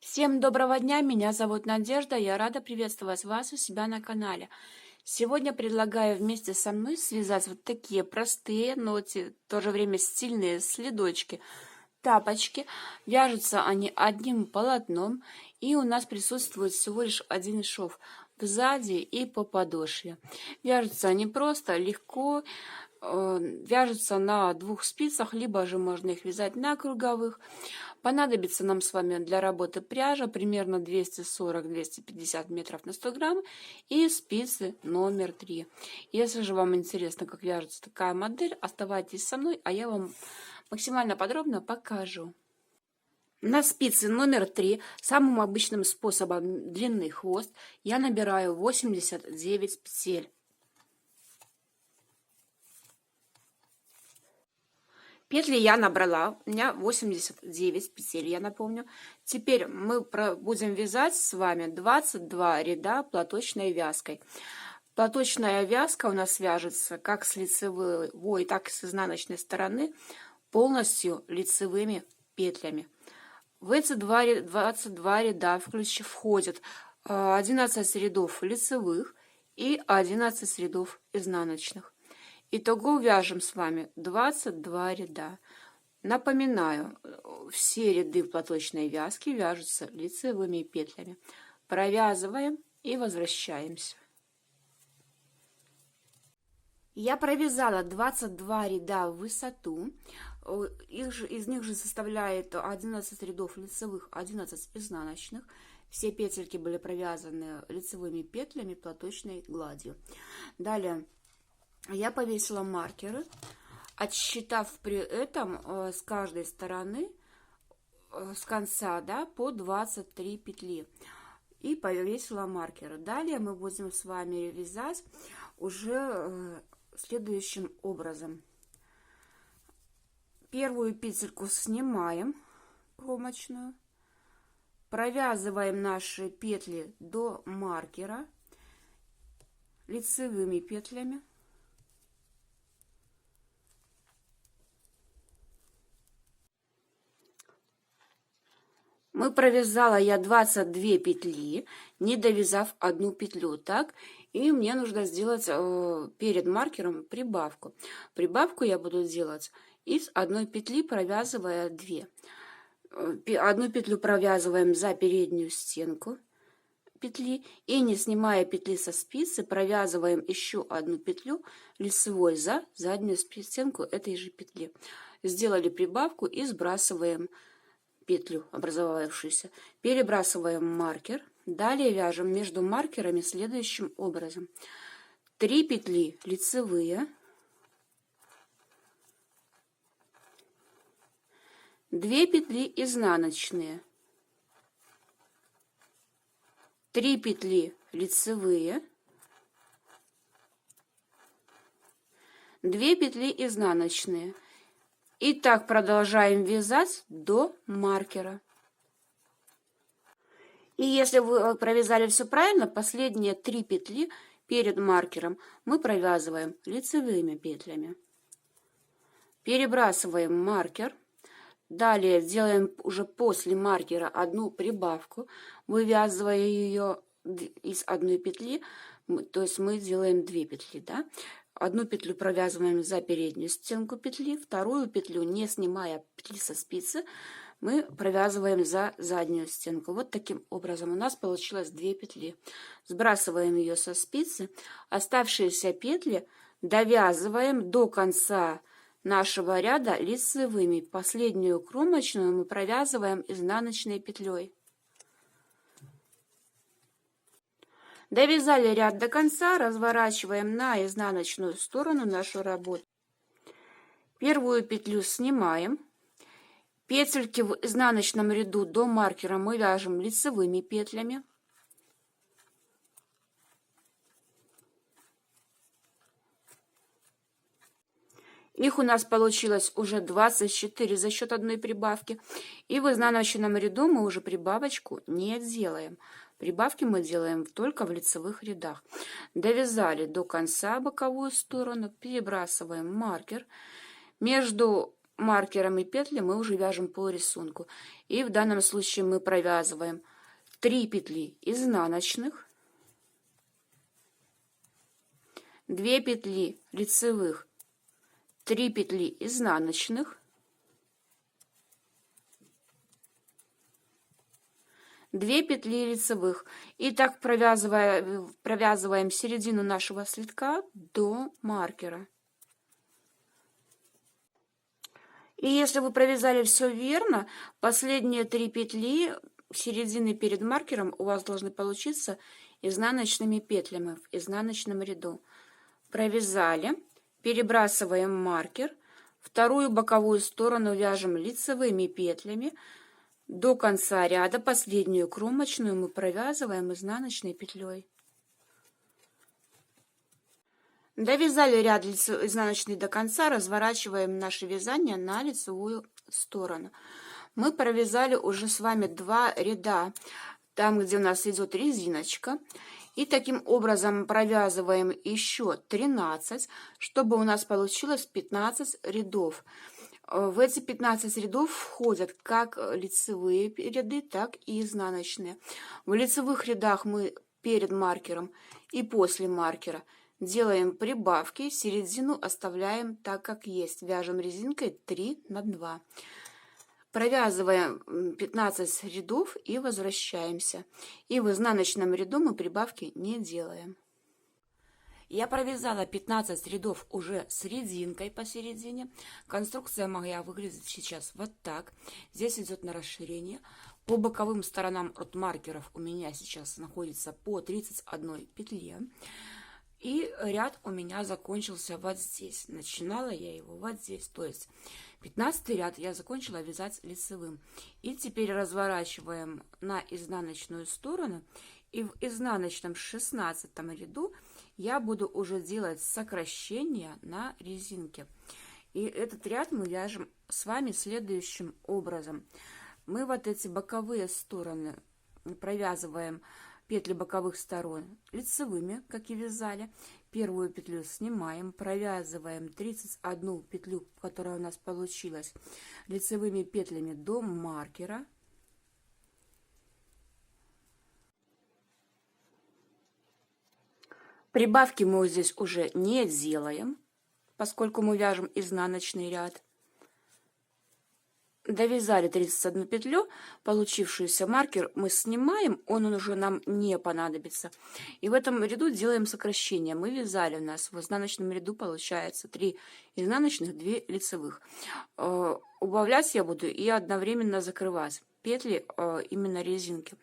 Всем доброго дня, меня зовут Надежда, я рада приветствовать вас у себя на канале. Сегодня предлагаю вместе со мной связать вот такие простые, но в то же время стильные следочки, тапочки. Вяжутся они одним полотном, и у нас присутствует всего лишь один шов сзади и по подошве. Вяжутся они просто, легко, вяжутся на двух спицах, либо же можно их вязать на круговых. Понадобится нам с вами для работы пряжа примерно 240-250 метров на 100 грамм и спицы номер 3. Если же вам интересно, как вяжется такая модель, оставайтесь со мной, а я вам максимально подробно покажу. На спице номер 3 самым обычным способом длинный хвост я набираю 89 петель. Петли я набрала, у меня 89 петель, я напомню. Теперь мы будем вязать с вами 22 ряда платочной вязкой. Платочная вязка у нас вяжется как с лицевой, так и с изнаночной стороны полностью лицевыми петлями. В эти 22 ряда входят 11 рядов лицевых и 11 рядов изнаночных. Итого вяжем с вами 22 ряда. Напоминаю, все ряды в платочной вязке вяжутся лицевыми петлями. Провязываем и возвращаемся. Я провязала 22 ряда в высоту. Из них же составляет 11 рядов лицевых, 11 изнаночных. Все петельки были провязаны лицевыми петлями платочной гладью. Далее я повесила маркеры, отсчитав при этом с каждой стороны, с конца, да, по 23 петли. И повесила маркеры. Далее мы будем с вами вязать уже следующим образом. Первую петельку снимаем, кромочную, провязываем наши петли до маркера лицевыми петлями. Провязала я 22 петли, не довязав одну петлю, так? И мне нужно сделать перед маркером прибавку. Прибавку я буду делать из одной петли, провязывая 2. Одну петлю провязываем за переднюю стенку петли и, не снимая петли со спицы, провязываем еще одну петлю лицевой за заднюю стенку этой же петли. Сделали прибавку и сбрасываем петлю образовавшуюся, перебрасываем маркер. Далее вяжем между маркерами следующим образом: 3 петли лицевые, 2 петли изнаночные, 3 петли лицевые, 2 петли изнаночные. И так продолжаем вязать до маркера. И если вы провязали все правильно, последние 3 петли перед маркером мы провязываем лицевыми петлями. Перебрасываем маркер. Далее делаем уже после маркера одну прибавку, вывязывая ее из одной петли, то есть мы делаем 2 петли, да? Одну петлю провязываем за переднюю стенку петли, вторую петлю, не снимая петли со спицы, мы провязываем за заднюю стенку. Вот таким образом у нас получилось 2 петли. Сбрасываем ее со спицы, оставшиеся петли довязываем до конца нашего ряда лицевыми. Последнюю кромочную мы провязываем изнаночной петлей. Довязали ряд до конца, разворачиваем на изнаночную сторону нашу работу. Первую петлю снимаем. Петельки в изнаночном ряду до маркера мы вяжем лицевыми петлями. Их у нас получилось уже 24 за счет одной прибавки. И в изнаночном ряду мы уже прибавочку не делаем. Прибавки мы делаем только в лицевых рядах. Довязали до конца боковую сторону, перебрасываем маркер. Между маркером и петли мы уже вяжем по рисунку. И в данном случае мы провязываем 3 петли изнаночных, 2 петли лицевых, 3 петли изнаночных, 2 петли лицевых. И так провязываем середину нашего слитка до маркера. И если вы провязали все верно, последние 3 петли середины перед маркером у вас должны получиться изнаночными петлями в изнаночном ряду. Провязали, перебрасываем маркер, вторую боковую сторону вяжем лицевыми петлями до конца ряда, последнюю кромочную мы провязываем изнаночной петлей. Довязали ряд изнаночный до конца, разворачиваем наше вязание на лицевую сторону. Мы провязали уже с вами 2 ряда, там, где у нас идет резиночка. И таким образом провязываем еще 13, чтобы у нас получилось 15 рядов. В эти 15 рядов входят как лицевые ряды, так и изнаночные. В лицевых рядах мы перед маркером и после маркера делаем прибавки, середину оставляем так, как есть. Вяжем резинкой 3 на 2. Провязываем 15 рядов и возвращаемся. И в изнаночном ряду мы прибавки не делаем. Я провязала 15 рядов уже с резинкой посередине. Конструкция моя выглядит сейчас вот так. Здесь идет на расширение. По боковым сторонам от маркеров у меня сейчас находится по 31 петле. И ряд у меня закончился вот здесь. Начинала я его вот здесь. То есть 15 ряд я закончила вязать лицевым. И теперь разворачиваем на изнаночную сторону. И в изнаночном 16 ряду я буду уже делать сокращение на резинке. И этот ряд мы вяжем с вами следующим образом. Мы вот эти боковые стороны провязываем петли боковых сторон лицевыми, как и вязали. Первую петлю снимаем, провязываем 31 петлю, которая у нас получилась, лицевыми петлями до маркера. Прибавки мы здесь уже не делаем, поскольку мы вяжем изнаночный ряд. Довязали 31 петлю, получившийся маркер мы снимаем, он уже нам не понадобится. И в этом ряду делаем сокращение. Мы вязали, у нас в изнаночном ряду получается 3 изнаночных, 2 лицевых. Убавлять я буду и одновременно закрывать петли именно резинки.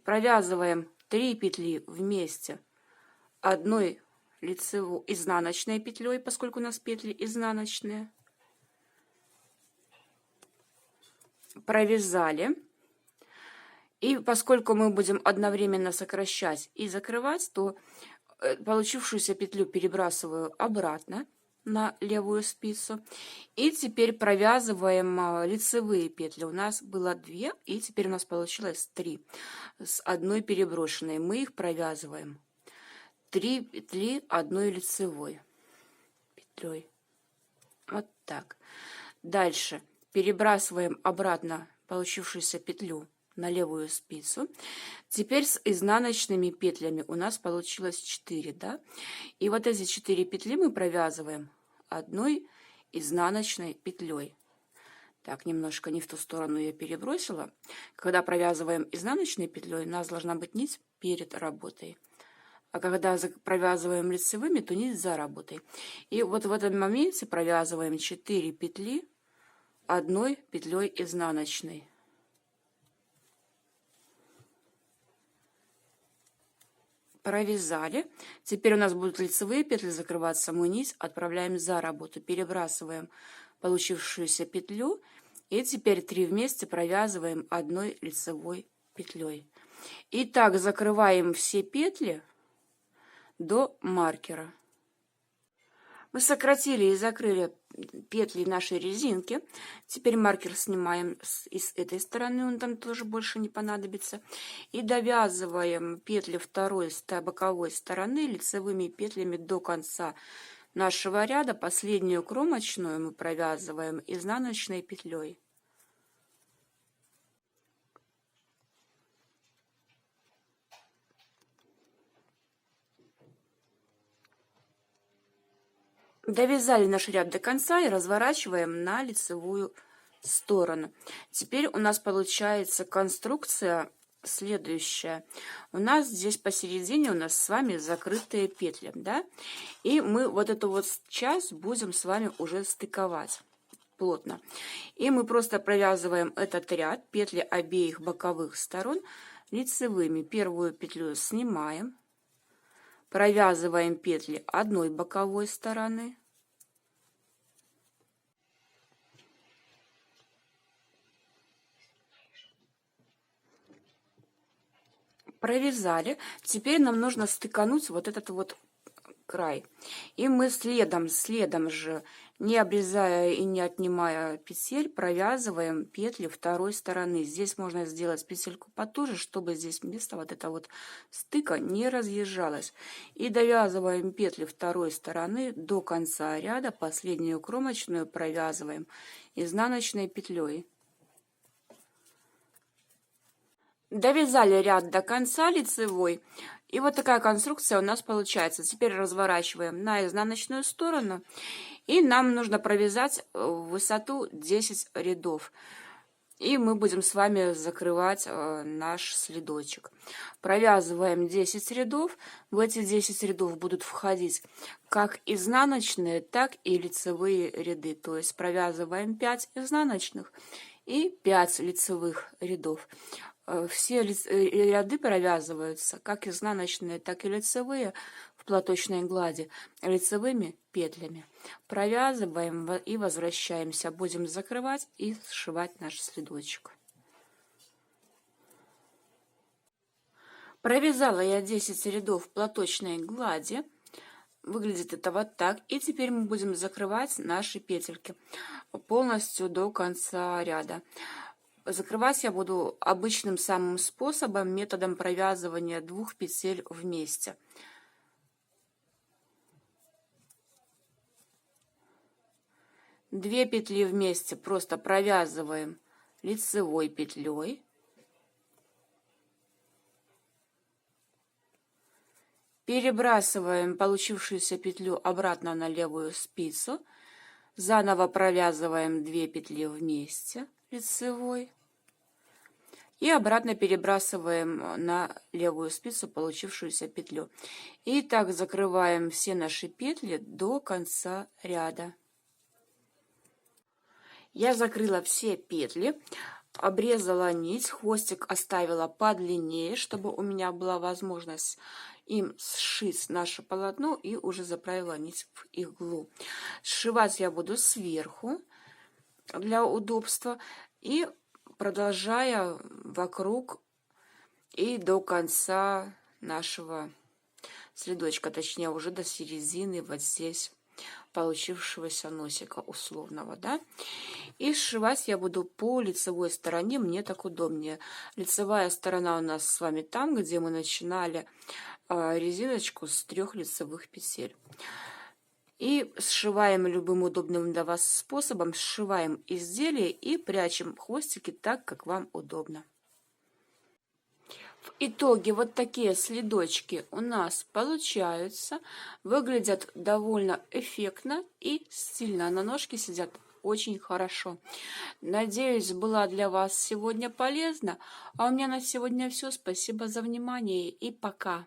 Провязываем 3 петли вместе одной лицевой изнаночной петлей, поскольку у нас петли изнаночные. Провязали, и поскольку мы будем одновременно сокращать и закрывать, то получившуюся петлю перебрасываю обратно на левую спицу, и теперь провязываем лицевые петли. У нас было 2, и теперь у нас получилось 3 с одной переброшенной. Мы их провязываем 3 петли одной лицевой петлей, вот так. Дальше перебрасываем обратно получившуюся петлю на левую спицу. Теперь с изнаночными петлями у нас получилось 4, да? И вот эти 4 петли мы провязываем одной изнаночной петлей. Так, немножко не в ту сторону я перебросила. Когда провязываем изнаночной петлей, у нас должна быть нить перед работой. А когда провязываем лицевыми, то нить за работой. И вот в этом моменте провязываем 4 петли одной петлей изнаночной. Провязали. Теперь у нас будут лицевые петли закрывать саму нить, отправляем за работу, перебрасываем получившуюся петлю, и теперь 3 вместе провязываем одной лицевой петлей. И так закрываем все петли до маркера. Мы сократили и закрыли петли нашей резинки. Теперь маркер снимаем с этой стороны, он там тоже больше не понадобится. И довязываем петли второй боковой стороны лицевыми петлями до конца нашего ряда последнюю кромочную мы провязываем изнаночной петлей. Довязали наш ряд до конца и разворачиваем на лицевую сторону. Теперь у нас получается конструкция следующая. У нас здесь посередине у нас с вами закрытые петли, да? И мы вот эту вот часть будем с вами уже стыковать плотно. И мы просто провязываем этот ряд, петли обеих боковых сторон лицевыми. Первую петлю снимаем. Провязываем петли одной боковой стороны. Провязали. Теперь нам нужно стыкануть вот этот вот край. И мы следом же, не обрезая и не отнимая петель, провязываем петли второй стороны. Здесь можно сделать петельку потуже, чтобы здесь место вот это вот стыка не разъезжалось. И довязываем петли второй стороны до конца ряда. Последнюю кромочную провязываем изнаночной петлей. Довязали ряд до конца лицевой. И вот такая конструкция у нас получается. Теперь разворачиваем на изнаночную сторону. И нам нужно провязать в высоту 10 рядов. И мы будем с вами закрывать наш следочек. Провязываем 10 рядов. В эти 10 рядов будут входить как изнаночные, так и лицевые ряды. То есть провязываем 5 изнаночных и 5 лицевых рядов. Все ряды провязываются, как изнаночные, так и лицевые, в платочной глади, лицевыми петлями. Провязываем и возвращаемся. Будем закрывать и сшивать наш следочек. Провязала я 10 рядов платочной глади. Выглядит это вот так. И теперь мы будем закрывать наши петельки полностью до конца ряда. Закрывать я буду обычным самым способом, методом провязывания 2 петель вместе. Две петли вместе просто провязываем лицевой петлей. Перебрасываем получившуюся петлю обратно на левую спицу. Заново провязываем 2 петли вместе лицевой. И обратно перебрасываем на левую спицу получившуюся петлю. И так закрываем все наши петли до конца ряда. Я закрыла все петли, обрезала нить, хвостик оставила подлиннее, чтобы у меня была возможность им сшить наше полотно, и уже заправила нить в иглу. Сшивать я буду сверху для удобства и продолжая вокруг и до конца нашего следочка, точнее уже до середины вот здесь получившегося носика условного, да. И сшивать я буду по лицевой стороне, мне так удобнее. Лицевая сторона у нас с вами там, где мы начинали резиночку с 3 лицевых петель. И сшиваем любым удобным для вас способом, сшиваем изделие и прячем хвостики так, как вам удобно. В итоге вот такие следочки у нас получаются, выглядят довольно эффектно и стильно, на ножке сидят очень хорошо. Надеюсь, была для вас сегодня полезна. А у меня на сегодня все. Спасибо за внимание и пока.